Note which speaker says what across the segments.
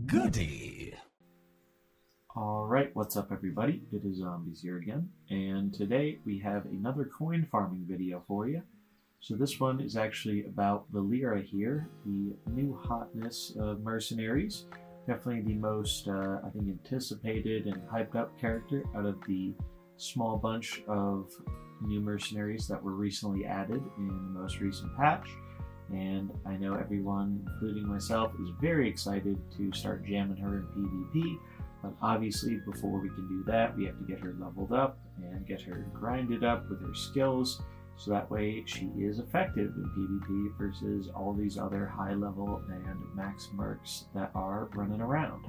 Speaker 1: Goody!
Speaker 2: Alright, what's up everybody? It is Zombies here again, and today we have another coin farming video for you. So this one is actually about Valeera here, the new hotness of Mercenaries. Definitely the most, I think, anticipated and hyped up character out of the small bunch of new Mercenaries that were recently added in the most recent patch. And I know everyone, including myself, is very excited to start jamming her in PvP. But obviously, before we can do that, we have to get her leveled up and get her grinded up with her skills, so that way she is effective in PvP versus all these other high level and max mercs that are running around.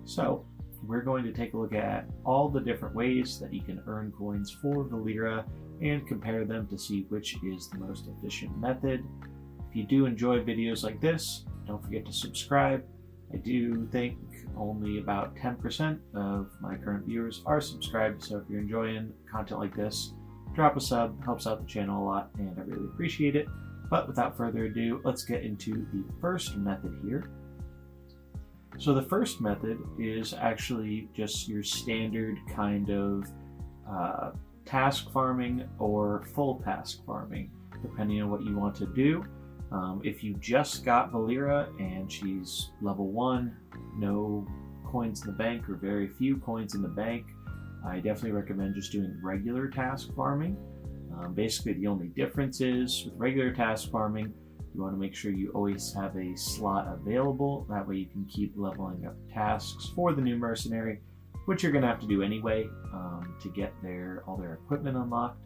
Speaker 2: So we're going to take a look at all the different ways that you can earn coins for Valeera and compare them to see which is the most efficient method. If you do enjoy videos like this, don't forget to subscribe. I do think only about 10% of my current viewers are subscribed, so if you're enjoying content like this, drop a sub, helps out the channel a lot, and I really appreciate it. But without further ado, let's get into the first method here. So the first method is actually just your standard kind of task farming or full task farming, depending on what you want to do. If you just got Valeera and she's level 1, no coins in the bank or very few coins in the bank, I definitely recommend just doing regular task farming. Basically the only difference is with regular task farming, you want to make sure you always have a slot available. That way you can keep leveling up tasks for the new mercenary, which you're going to have to do anyway to get all their equipment unlocked.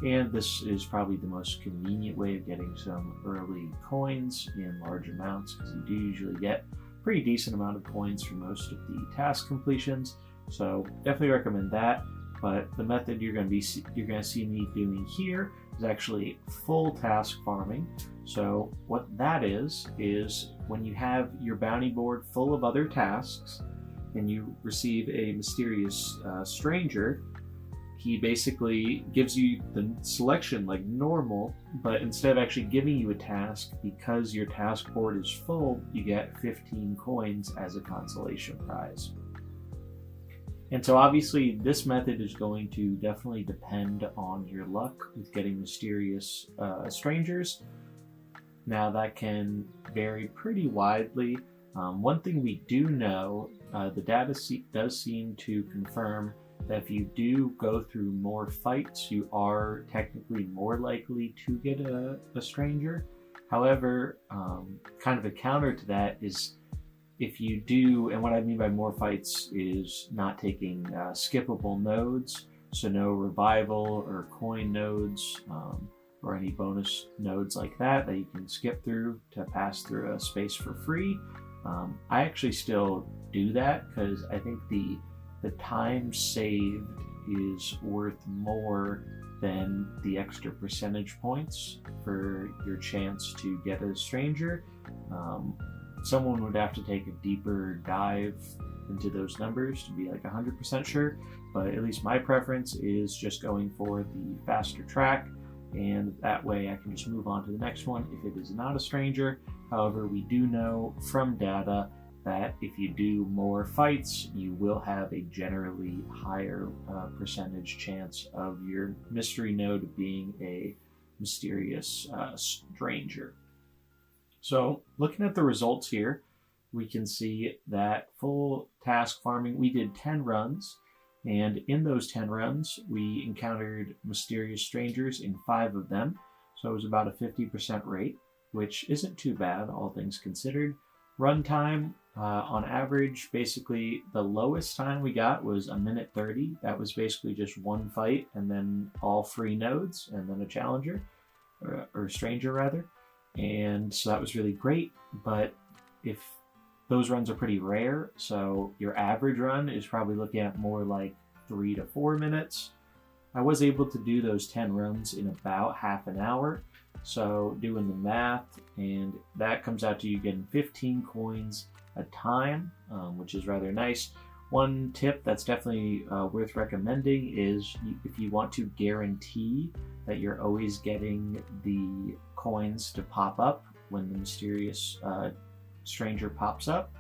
Speaker 2: And this is probably the most convenient way of getting some early coins in large amounts, because you do usually get a pretty decent amount of coins for most of the task completions. So definitely recommend that. But the method you're going to see me doing here is actually full task farming. So what that is when you have your bounty board full of other tasks and you receive a mysterious stranger, he basically gives you the selection like normal, but instead of actually giving you a task, because your task board is full, you get 15 coins as a consolation prize. And so obviously this method is going to definitely depend on your luck with getting mysterious strangers. Now that can vary pretty widely. One thing we do know, the data does seem to confirm that if you do go through more fights, you are technically more likely to get a stranger. However, kind of a counter to that is if you do, and what I mean by more fights is not taking skippable nodes, so no revival or coin nodes or any bonus nodes like that you can skip through to pass through a space for free. I actually still do that because I think the time saved is worth more than the extra percentage points for your chance to get a stranger. Someone would have to take a deeper dive into those numbers to be like 100% sure, but at least my preference is just going for the faster track, and that way I can just move on to the next one if it is not a stranger. However, we do know from data that if you do more fights, you will have a generally higher percentage chance of your mystery node being a mysterious stranger. So looking at the results here, we can see that full task farming, we did 10 runs, and in those 10 runs, we encountered mysterious strangers in 5 of them. So it was about a 50% rate, which isn't too bad, all things considered. Runtime, on average, basically the lowest time we got was 1:30. That was basically just one fight and then all free nodes and then a challenger, or stranger rather. And so that was really great, but if those runs are pretty rare, so your average run is probably looking at more like 3 to 4 minutes. I was able to do those 10 runs in about half an hour. So doing the math, and that comes out to you getting 15 coins a time, which is rather nice. One tip that's definitely worth recommending is if you want to guarantee that you're always getting the coins to pop up when the mysterious stranger pops up,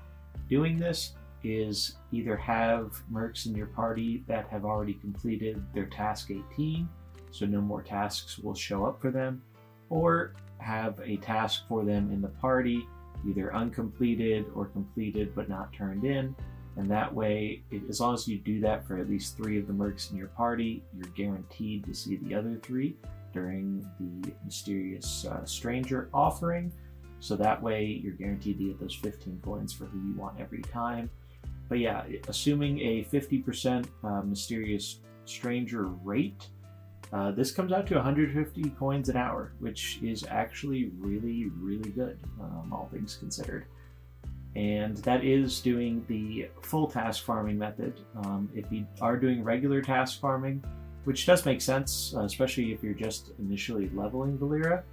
Speaker 2: doing this is either have mercs in your party that have already completed their task 18, so no more tasks will show up for them, or have a task for them in the party, either uncompleted or completed but not turned in. And that way, as long as you do that for at least 3 of the mercs in your party, you're guaranteed to see the other 3 during the Mysterious Stranger offering. So that way, you're guaranteed to get those 15 coins for who you want every time. But yeah, assuming a 50% Mysterious Stranger rate, this comes out to 150 coins an hour, which is actually really, really good, all things considered. And that is doing the full task farming method. If you are doing regular task farming, which does make sense, especially if you're just initially leveling Valeera,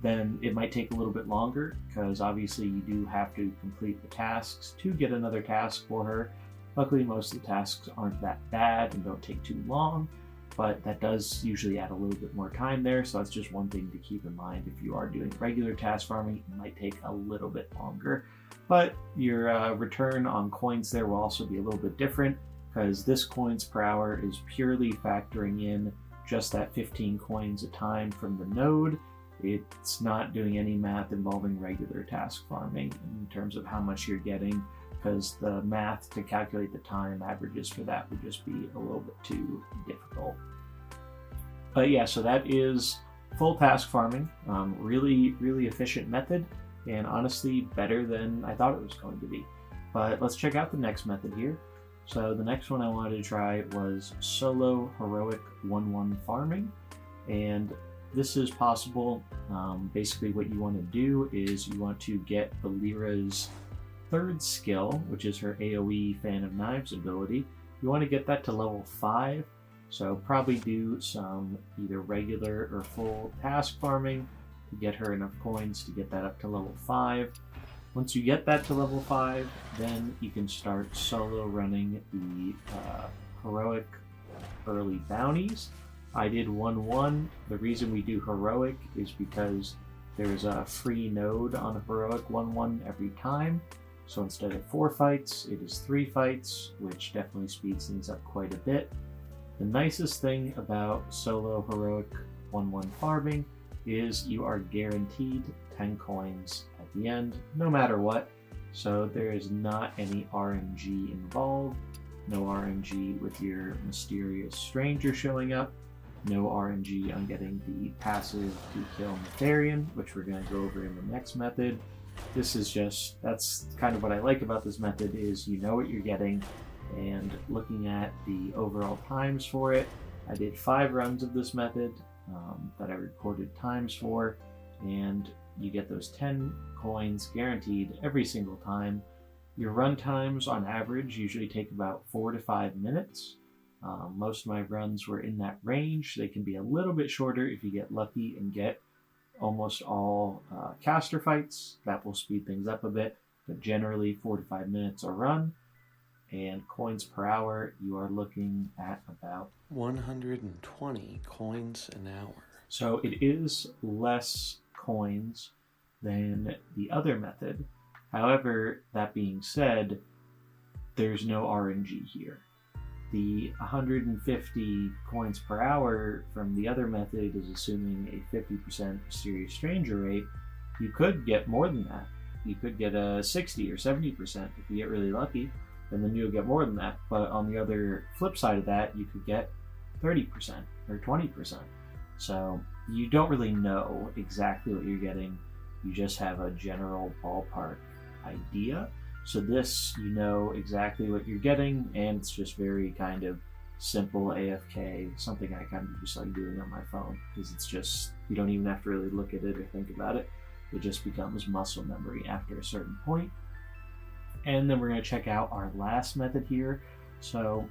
Speaker 2: then it might take a little bit longer, because obviously you do have to complete the tasks to get another task for her. Luckily, most of the tasks aren't that bad and don't take too long, but that does usually add a little bit more time there, so that's just one thing to keep in mind. If you are doing regular task farming, it might take a little bit longer, but your return on coins there will also be a little bit different, because this coins per hour is purely factoring in just that 15 coins a time from the node. It's not doing any math involving regular task farming in terms of how much you're getting, because the math to calculate the time averages for that would just be a little bit too difficult. But yeah, so that is full task farming. Really, really efficient method, and honestly better than I thought it was going to be. But let's check out the next method here. So the next one I wanted to try was solo heroic 1-1 farming, and this is possible. Basically what you want to do is you want to get Valeera's 3rd skill, which is her AoE Fan of Knives ability. You want to get that to level 5, so probably do some either regular or full task farming to get her enough coins to get that up to level 5. Once you get that to level 5, then you can start solo running the heroic early bounties. I did 1-1. The reason we do heroic is because there's a free node on a heroic 1-1 every time. So instead of 4 fights, it is 3 fights, which definitely speeds things up quite a bit. The nicest thing about solo heroic 1-1 farming is you are guaranteed 10 coins at the end, no matter what. So there is not any RNG involved. No RNG with your Mysterious Stranger showing up. No RNG on getting the passive to kill Nefarian, which we're going to go over in the next method. This is just, that's kind of what I like about this method, is you know what you're getting. And looking at the overall times for it, I did 5 runs of this method that I recorded times for, and you get those 10 coins guaranteed every single time. Your run times on average usually take about 4 to 5 minutes. Most of my runs were in that range. They can be a little bit shorter if you get lucky and get almost all caster fights. That will speed things up a bit, but generally 4 to 5 minutes a run. And coins per hour, you are looking at about
Speaker 1: 120 coins an hour.
Speaker 2: So it is less coins than the other method. However, that being said, there's no RNG here. The 150 coins per hour from the other method is assuming a 50% Mysterious Stranger rate. You could get more than that. You could get a 60 or 70% if you get really lucky, and then you'll get more than that. But on the other flip side of that, you could get 30% or 20%. So you don't really know exactly what you're getting. You just have a general ballpark idea. So this, you know exactly what you're getting, and it's just very kind of simple AFK, something I kind of just like doing on my phone, because it's just, you don't even have to really look at it or think about it. It just becomes muscle memory after a certain point. And then we're going to check out our last method here. So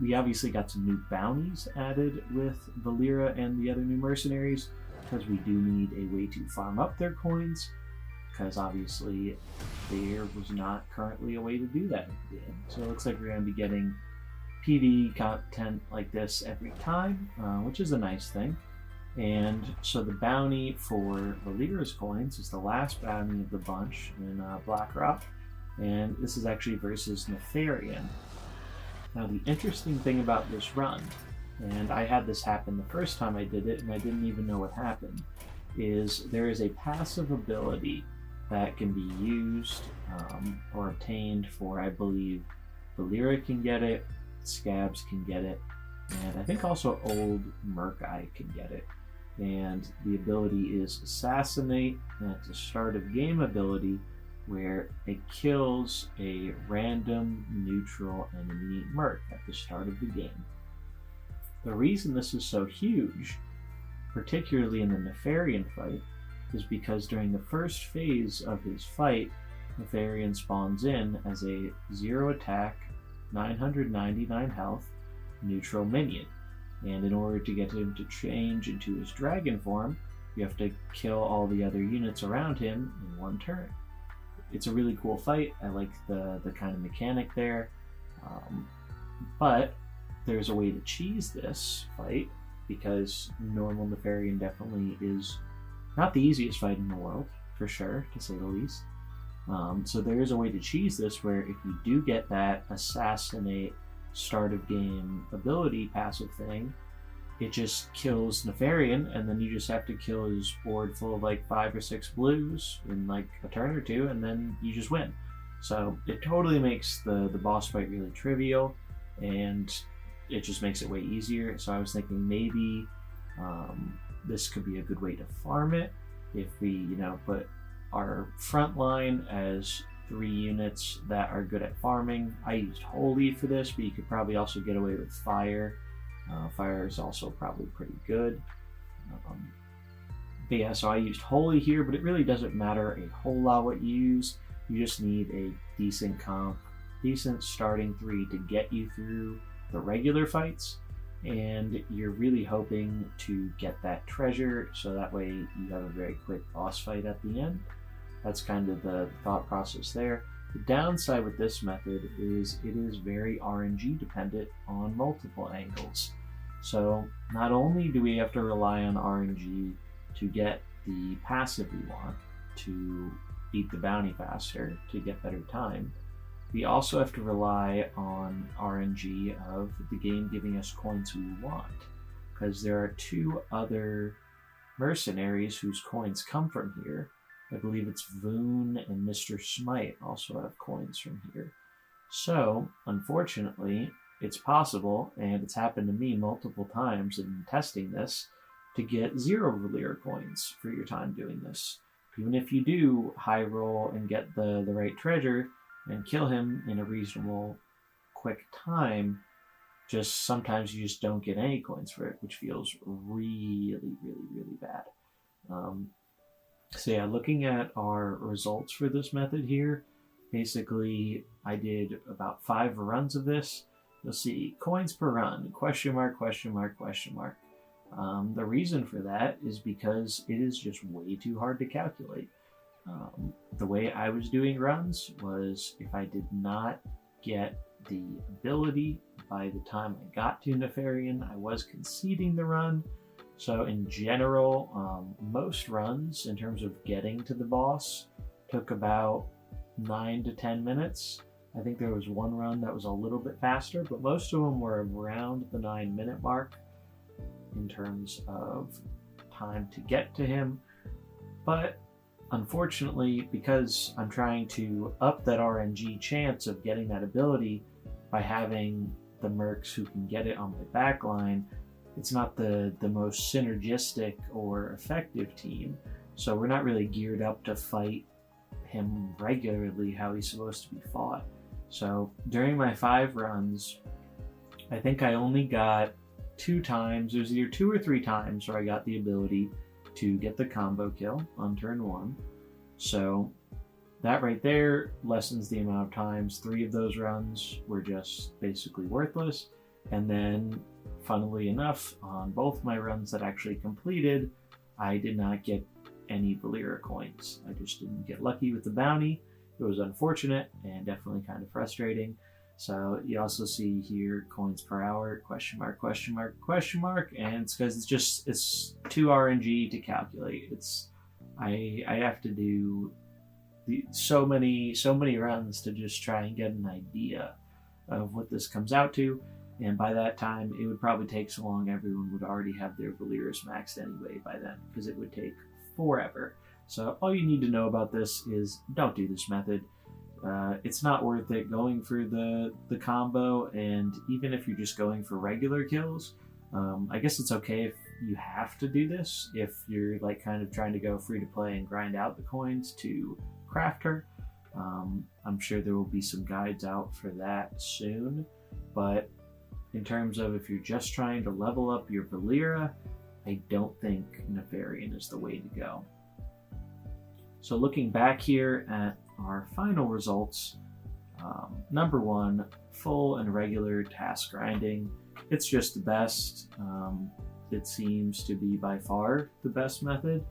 Speaker 2: we obviously got some new bounties added with Valeera and the other new mercenaries, because we do need a way to farm up their coins, because obviously there was not currently a way to do that at the end. So it looks like we're going to be getting PvE content like this every time, which is a nice thing. And so the bounty for Valeera's coins is the last bounty of the bunch in Blackrock. and this is actually versus Nefarian. Now the interesting thing about this run, and I had this happen the first time I did it and I didn't even know what happened, is there is a passive ability that can be used or obtained for, I believe, Valeera can get it, Scabs can get it, and I think also Old Merc-Eye can get it. And the ability is Assassinate, and it's a start of game ability where it kills a random neutral enemy merc at the start of the game. The reason this is so huge, particularly in the Nefarian fight, is because during the first phase of his fight, Nefarian spawns in as a 0 attack, 999 health, neutral minion. And in order to get him to change into his dragon form, you have to kill all the other units around him in one turn. It's a really cool fight. I like the kind of mechanic there. But there's a way to cheese this fight, because normal Nefarian definitely is not the easiest fight in the world, for sure, to say the least. So there is a way to cheese this where if you do get that Assassinate start of game ability passive thing, it just kills Nefarian, and then you just have to kill his board full of like 5 or 6 blues in like a turn or two, and then you just win. So it totally makes the boss fight really trivial, and it just makes it way easier. So I was thinking maybe this could be a good way to farm it if we, put our front line as 3 units that are good at farming. I used Holy for this, but you could probably also get away with Fire. Fire is also probably pretty good. But yeah, so I used Holy here, but it really doesn't matter a whole lot what you use. You just need a decent comp, decent starting 3 to get you through the regular fights, and you're really hoping to get that treasure, so that way you have a very quick boss fight at the end. That's kind of the thought process there. The downside with this method is it is very RNG dependent on multiple angles. So not only do we have to rely on RNG to get the passive we want, to beat the bounty faster, to get better time, we also have to rely on RNG of the game giving us coins we want, because there are 2 other mercenaries whose coins come from here. I believe it's Voon and Mr. Smite also have coins from here. So, unfortunately, it's possible, and it's happened to me multiple times in testing this, to get 0 Valeera coins for your time doing this. Even if you do high roll and get the right treasure and kill him in a reasonable quick time, just sometimes you just don't get any coins for it, which feels really, really, really bad. So yeah, looking at our results for this method here, basically I did about 5 runs of this. You'll see coins per run, question mark, question mark, question mark. The reason for that is because it is just way too hard to calculate. The way I was doing runs was if I did not get the ability by the time I got to Nefarian, I was conceding the run. So in general, most runs in terms of getting to the boss took about 9 to 10 minutes. I think there was one run that was a little bit faster, but most of them were around the 9-minute mark in terms of time to get to him. But unfortunately, because I'm trying to up that RNG chance of getting that ability by having the mercs who can get it on my backline, it's not the most synergistic or effective team. So we're not really geared up to fight him regularly how he's supposed to be fought. So during my 5 runs, I think I only got 2 times, there's either 2 or 3 times where I got the ability to get the combo kill on turn 1. So that right there lessens the amount of times. 3 of those runs were just basically worthless. And then, funnily enough, on both my runs that actually completed, I did not get any Valeera coins. I just didn't get lucky with the bounty. It was unfortunate and definitely kind of frustrating. So you also see here coins per hour, question mark, question mark, question mark, and it's because it's too RNG to calculate. I have to do so many runs to just try and get an idea of what this comes out to. And by that time, it would probably take so long everyone would already have their Valeeras maxed anyway by then, because it would take forever. So all you need to know about this is don't do this method. It's not worth it going for the combo, and even if you're just going for regular kills, I guess it's okay if you have to do this, if you're like kind of trying to go free to play and grind out the coins to craft her. I'm sure there will be some guides out for that soon, but in terms of if you're just trying to level up your Valeera, I don't think Nefarian is the way to go. So looking back here at our final results, number 1, full and regular task grinding. It's just the best. It seems to be by far the best method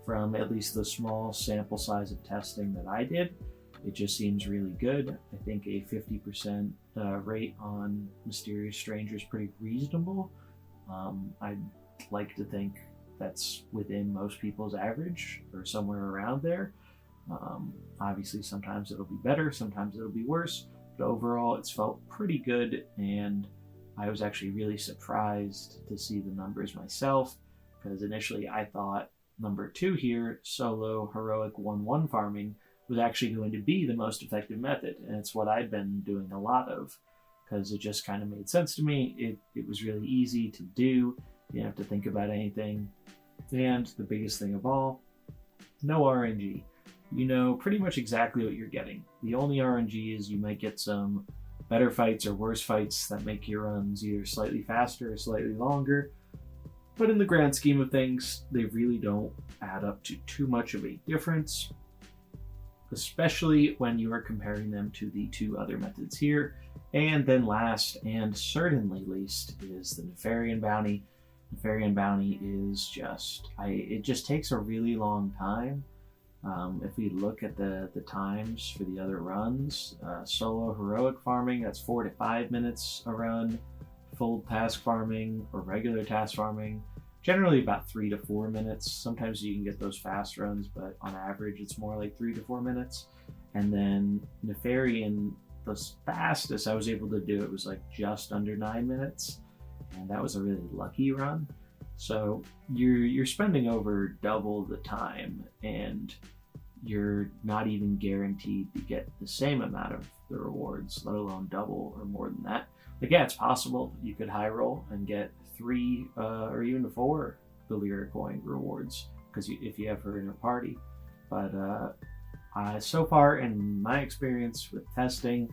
Speaker 2: from at least the small sample size of testing that I did. It just seems really good. I think a 50% rate on Mysterious Stranger is pretty reasonable. I'd like to think that's within most people's average or somewhere around there. Obviously, sometimes it'll be better, sometimes it'll be worse, but overall it's felt pretty good, and I was actually really surprised to see the numbers myself, because initially I thought number 2 here, solo heroic 1-1 farming, was actually going to be the most effective method, and it's what I'd been doing a lot of, because it just kind of made sense to me. It was really easy to do. You didn't have to think about anything, and the biggest thing of all, no RNG. You know pretty much exactly what you're getting. The only RNG is you might get some better fights or worse fights that make your runs either slightly faster or slightly longer, but in the grand scheme of things, they really don't add up to too much of a difference, especially when you are comparing them to the 2 other methods here. And then last, and certainly least, is the Nefarian Bounty. Nefarian Bounty is just, it just takes a really long time. If we look at the times for the other runs, solo heroic farming, that's 4 to 5 minutes a run. Full task farming or regular task farming, generally about 3 to 4 minutes. Sometimes you can get those fast runs, but on average it's more like 3 to 4 minutes. And then Nefarian, the fastest I was able to do it was like just under 9 minutes, and that was a really lucky run. So you're spending over double the time, and you're not even guaranteed to get the same amount of the rewards, let alone double or more than that. Like, yeah, it's possible you could high roll and get 3 or even 4 Valeera coin rewards, because if you have her in your party. But so far in my experience with testing,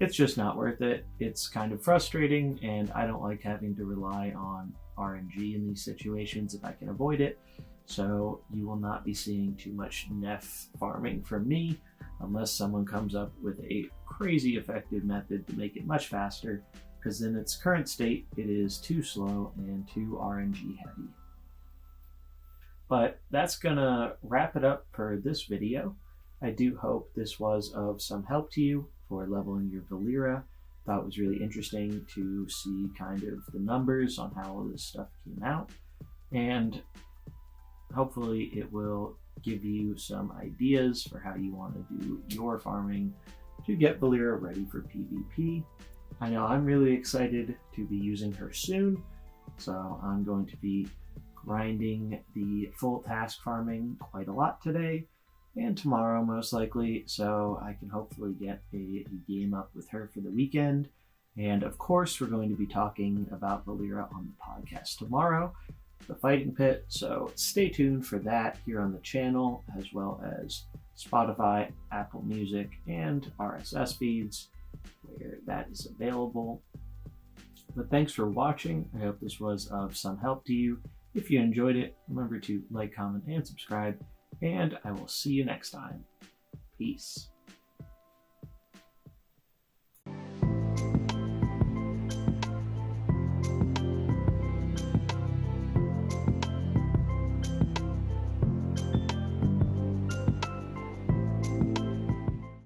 Speaker 2: it's just not worth it. It's kind of frustrating, and I don't like having to rely on RNG in these situations if I can avoid it. So you will not be seeing too much Nef farming from me unless someone comes up with a crazy effective method to make it much faster, because in its current state it is too slow and too RNG heavy. But that's gonna wrap it up for this video. I do hope this was of some help to you for leveling your Valeera. Thought it was really interesting to see kind of the numbers on how all this stuff came out, and hopefully it will give you some ideas for how you want to do your farming to get Valeera ready for PvP. I know I'm really excited to be using her soon, so I'm going to be grinding the full task farming quite a lot today and tomorrow most likely, so I can hopefully get a game up with her for the weekend. And of course we're going to be talking about Valeera on the podcast tomorrow, the Fighting Pit, so stay tuned for that here on the channel, as well as Spotify, Apple Music, and RSS feeds where that is available. But thanks for watching. I hope this was of some help to you. If you enjoyed it, remember to like, comment, and subscribe, and I will see you next time. Peace.